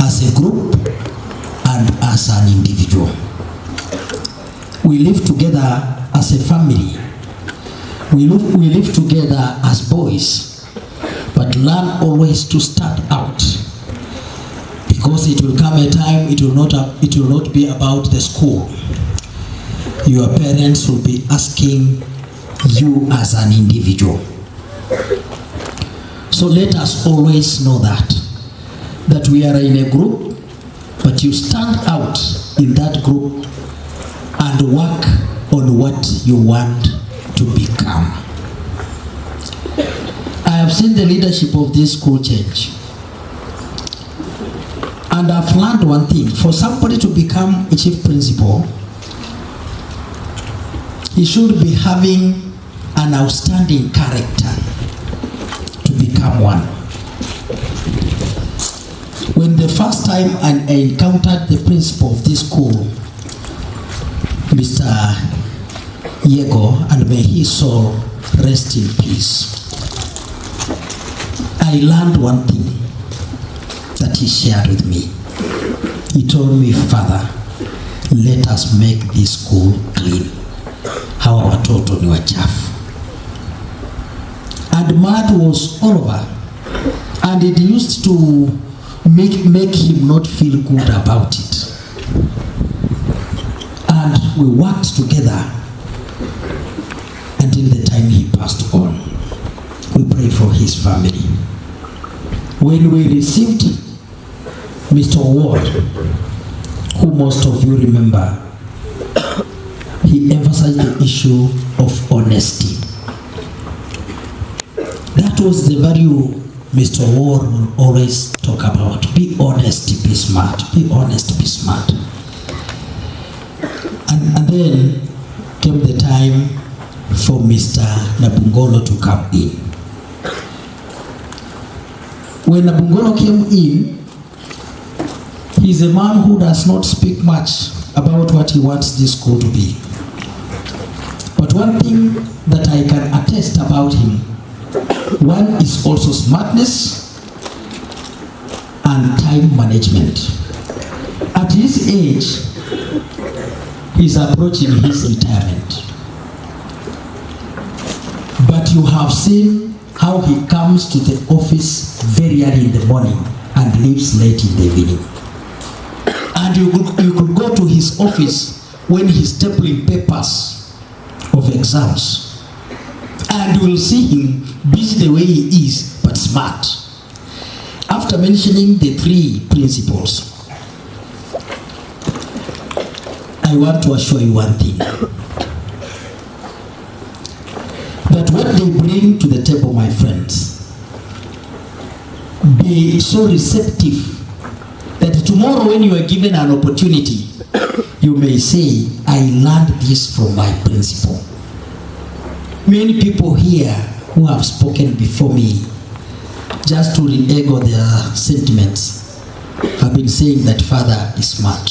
as a group and as an individual. We live together as a family. We live together as boys, but learn always to stand out, because it will come a time it will not be about the school. Your parents will be asking you as an individual. So let us always know that we are in a group, but you stand out in that group and work on what you want to become. I have seen the leadership of this school change, and I've learned one thing. For somebody to become a chief principal, he should be having an outstanding character to become one. When the first time I encountered the principal of this school, Mr. Yego, and may his soul rest in peace, I learned one thing that he shared with me. He told me, "Father, let us make this school clean. Hawa watoto ni wachafu." And mud was all over, and it used to make him not feel good about it. And we worked together until the time he passed on. We prayed for his family. When we received Mr. Ward, who most of you remember, he emphasized the issue of honesty. That was the value Mr. Ward will always talk about. Be honest, be smart. Be honest, be smart. And then came the time for Mr. Nabungolo to come in. When Nabungolo came in, he's a man who does not speak much about what he wants this school to be. But one thing that I can attest about him, one is also smartness and time management. At his age, he's approaching his retirement. But you have seen how he comes to the office very early in the morning and leaves late in the evening. And you could go to his office when he's stapling papers of exams, and you will see him busy the way he is, but smart. After mentioning the three principles, I want to assure you one thing, that what they bring to the table, my friends, be so receptive that tomorrow when you are given an opportunity, you may say, I learned this from my principal. Many people here who have spoken before me, just to re-echo their sentiments, have been saying that father is smart,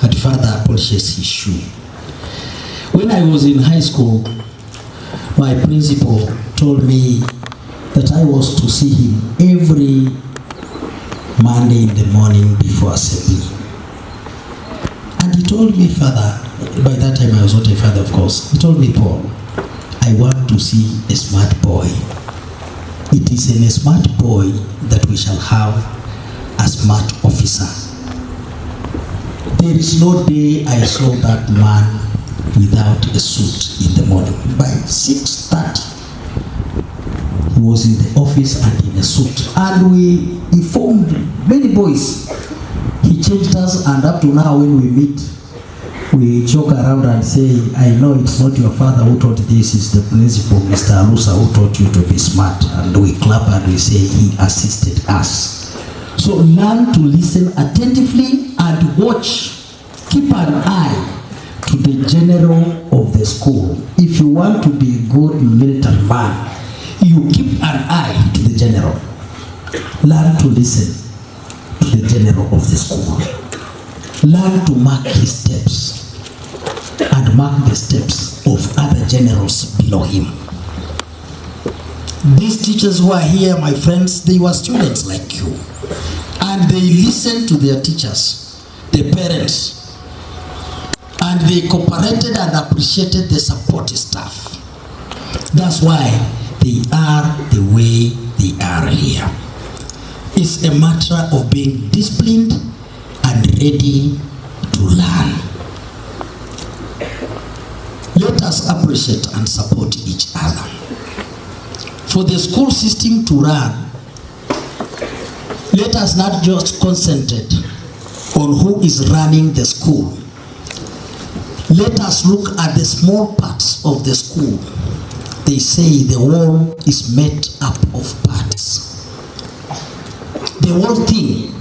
that father polishes his shoe. When I was in high school, my principal told me that I was to see him every Monday in the morning before assembly. And he told me, "Father," by that time I was not a father, of course, he told me, "Paul, I want to see a smart boy. It is in a smart boy that we shall have a smart officer." There is no day I saw that man without a suit in the morning. By 6:30, he was in the office and in a suit. And we informed many boys. He changed us, and up to now when we meet, we joke around and say, "I know it's not your father who taught this, it's the principal, Mr. Alusa, who taught you to be smart." And we clap and we say, "He assisted us." So learn to listen attentively and watch. Keep an eye to the general of the school. If you want to be a good military man, you keep an eye to the general. Learn to listen to the general of the school. Learn to mark his steps and mark the steps of other generals below him. These teachers who are here, my friends, they were students like you. And and they listen to their teachers, the parents, and they cooperated and appreciated the support staff. That's why they are the way they are here. It's a matter of being disciplined and ready to learn. Let us appreciate and support each other. For the school system to run, let us not just concentrate on who is running the school. Let us look at the small parts of the school. They say the wall is made up of parts. The whole thing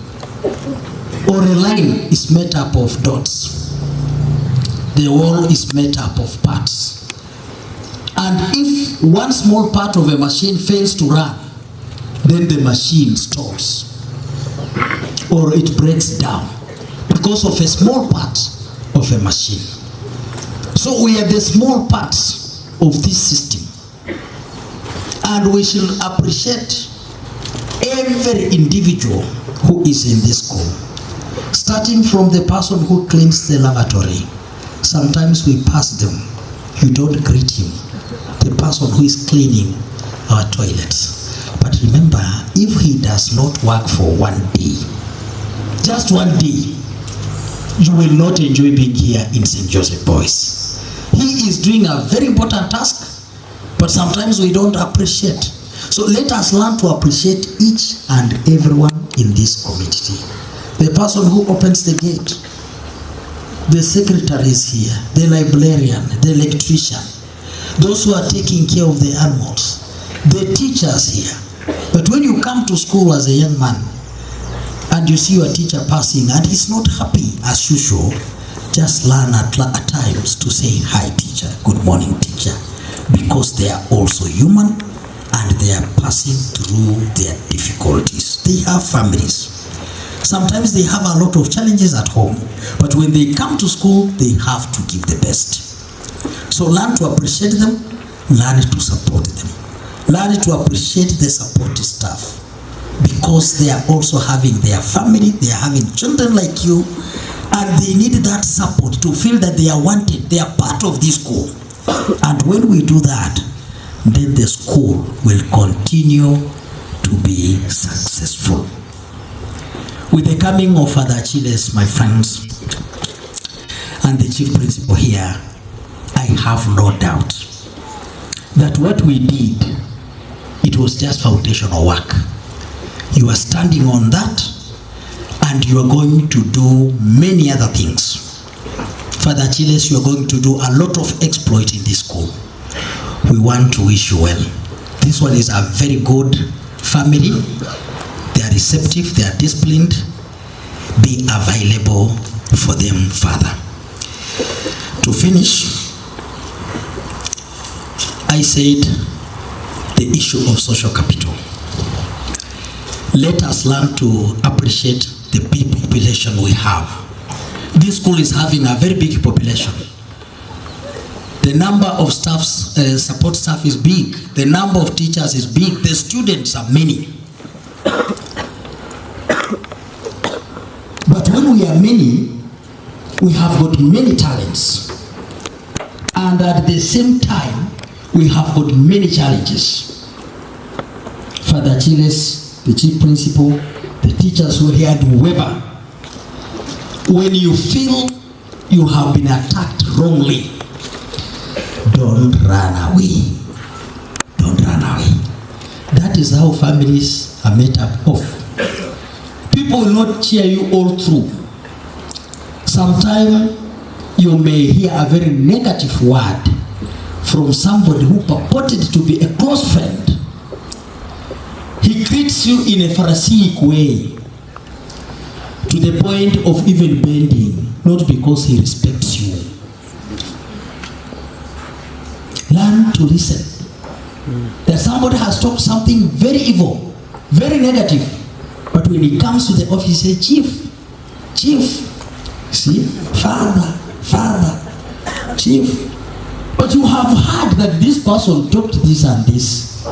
or a line is made up of dots. The wall is made up of parts. And if one small part of a machine fails to run, then the machine stops or it breaks down because of a small part of a machine. So we are the small parts of this system, and we should appreciate every individual who is in this school, starting from the person who cleans the lavatory. Sometimes we pass them, you don't greet him, the person who is cleaning our toilets. But remember, if he does not work for one day, just one day, you will not enjoy being here in St. Joseph, boys. He is doing a very important task, but sometimes we don't appreciate. So let us learn to appreciate each and everyone in this community. The person who opens the gate, the secretary is here, the librarian, the electrician, those who are taking care of the animals, the teachers here. But when you come to school as a young man and you see your teacher passing and he's not happy as usual, just learn at times to say, "Hi teacher, good morning teacher," because they are also human and they are passing through their difficulties. They have families. Sometimes they have a lot of challenges at home, but when they come to school, they have to give the best. So learn to appreciate them, learn to support them, learn to appreciate the support staff, because they are also having their family, they are having children like you, and they need that support to feel that they are wanted, they are part of this school. And when we do that, then the school will continue to be successful. With the coming of Father Chiles, my friends, and the chief principal here, I have no doubt that what we did, it was just foundational work. You are standing on that, and you are going to do many other things. Father Chiles, you are going to do a lot of exploit in this school. We want to wish you well. This one is a very good family. They are receptive, they are disciplined. Be available for them, Father. To finish, I said the issue of social capital. Let us learn to appreciate the big population we have. This school is having a very big population. The number of staffs, support staff is big. The number of teachers is big. The students are many. But when we are many, we have got many talents. And at the same time, we have got many challenges. Father Chiles, the chief principal, the teachers who are here, and whoever, when you feel you have been attacked wrongly, don't run away. Don't run away. That is how families are made up of. People will not cheer you all through. Sometimes you may hear a very negative word from somebody who purported to be a close friend. He greets you in a Pharisaic way, to the point of even bending, not because he respects you. Learn to listen. That somebody has talked something very evil, very negative, but when he comes to the office, he says, Chief, see, Father, Chief. But you have heard that this person talked this and this.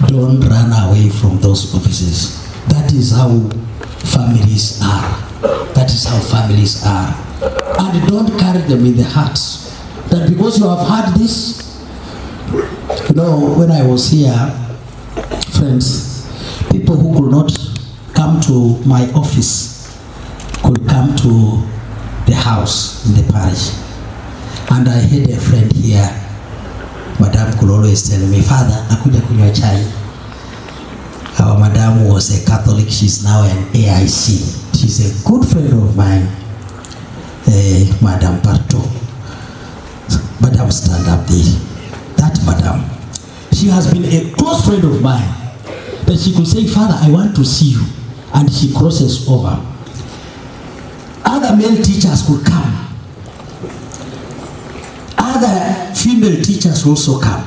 Don't run away from those offices. That is how families are. That is how families are. And don't carry them in the heart. That because you have had this, you know, when I was here, friends, people who could not come to my office could come to the house in the parish. And I had a friend here, Madam could always tell me, Father, nakuja kunywa chai. Our madam was a Catholic, she's now an AIC. She's a good friend of mine, Madam Parto. Madam, stand up there. That madam, she has been a close friend of mine. That she could say, Father, I want to see you. And she crosses over. Other male teachers could come. Other female teachers also come.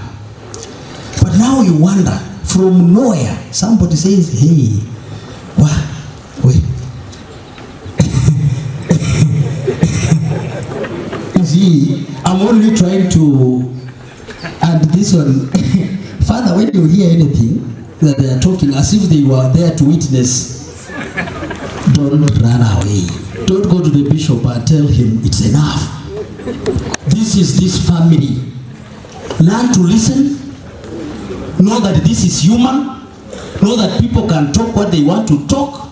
But now you wonder, from nowhere, somebody says, hey, what? Wait. You see, I'm only trying to, and this one, Father, when you hear anything that they are talking as if they were there to witness, don't run away. Don't go to the bishop and tell him it's enough. This is this family. Learn to listen. Know that this is human. Know that people can talk what they want to talk.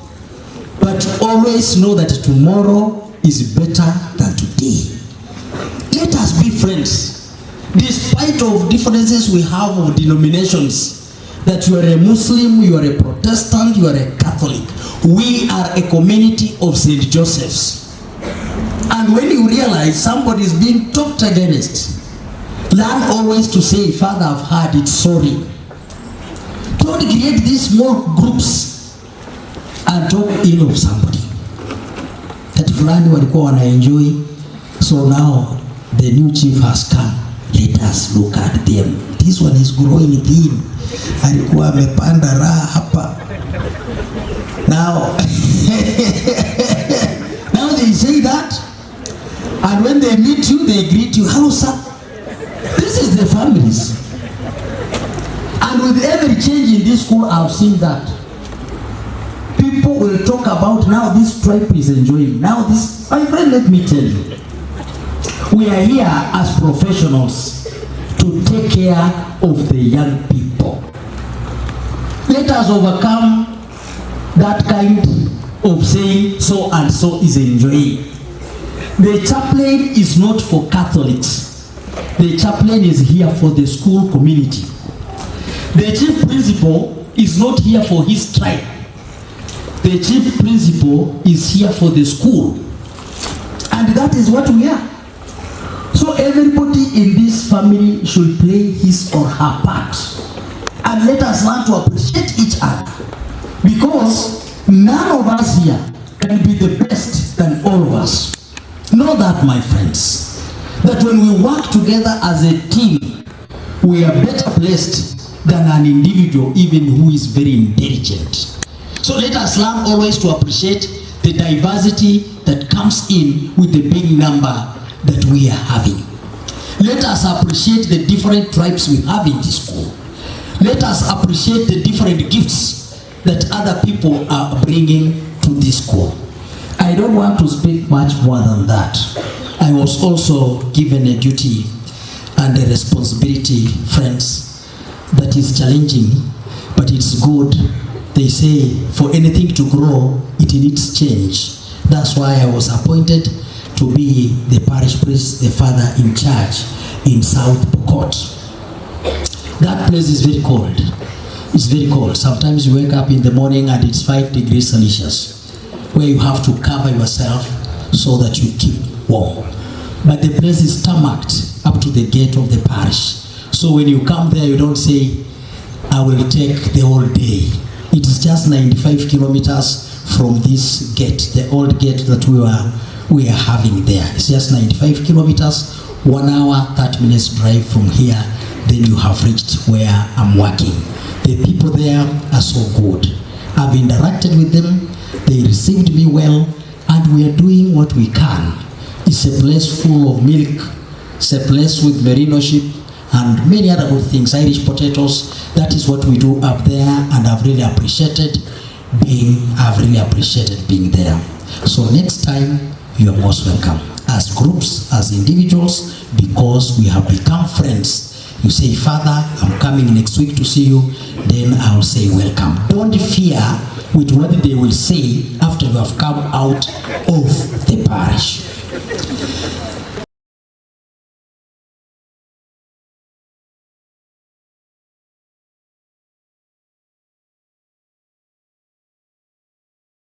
But always know that tomorrow is better than today. Let us be friends. Despite of differences we have of denominations, that you are a Muslim, you are a Protestant, you are a Catholic. We are a community of St.Joseph's. And when you realize somebody is being talked against, learn always to say, Father, I've heard it, sorry. Don't create these small groups and talk ill of somebody. That fulani walikuwa wanaenjoy, so now the new chief has come. Let us look at them. This one is growing thin. Alikuwa amepanda raha hapa. Now, now they say that, and when they meet you, they greet you, hello sir. This is the families. And with every change in this school, I've seen that. People will talk about now this tribe is enjoying. Now this, my friend, let me tell you. We are here as professionals to take care of the young people. Let us overcome that kind of saying so and so is enjoying. The chaplain is not for Catholics. The chaplain is here for the school community. The chief principal is not here for his tribe. The chief principal is here for the school. And that is what we are. So everybody in this family should play his or her part. And let us learn to appreciate each other. Because none of us here can be the best than all of us. Know that, my friends, that when we work together as a team, we are better placed than an individual, even who is very intelligent. So let us learn always to appreciate the diversity that comes in with the big number that we are having. Let us appreciate the different tribes we have in this school. Let us appreciate the different gifts that other people are bringing to this school. I don't want to speak much more than that. I was also given a duty and a responsibility, friends, that is challenging, but it's good. They say for anything to grow, it needs change. That's why I was appointed to be the parish priest, the father in charge in South Pokot. That place is very cold. It's very cold. Sometimes you wake up in the morning and it's 5 degrees Celsius, where you have to cover yourself so that you keep warm. But the place is tarmacked up to the gate of the parish. So when you come there, you don't say, I will take the whole day. It is just 95 kilometers from this gate, the old gate that we are having there. It's just 95 kilometers, 1 hour, 30 minutes drive from here. Then you have reached where I'm working. The people there are so good. I've interacted with them. They received me well, and we are doing what we can. It's a place full of milk. It's a place with merino sheep and many other good things, Irish potatoes. That is what we do up there, and I've really appreciated I've really appreciated being there. So next time, you are most welcome. As groups, as individuals, because we have become friends. You say, Father, I'm coming next week to see you, then I'll say welcome. Don't fear with what they will say after you have come out of the parish.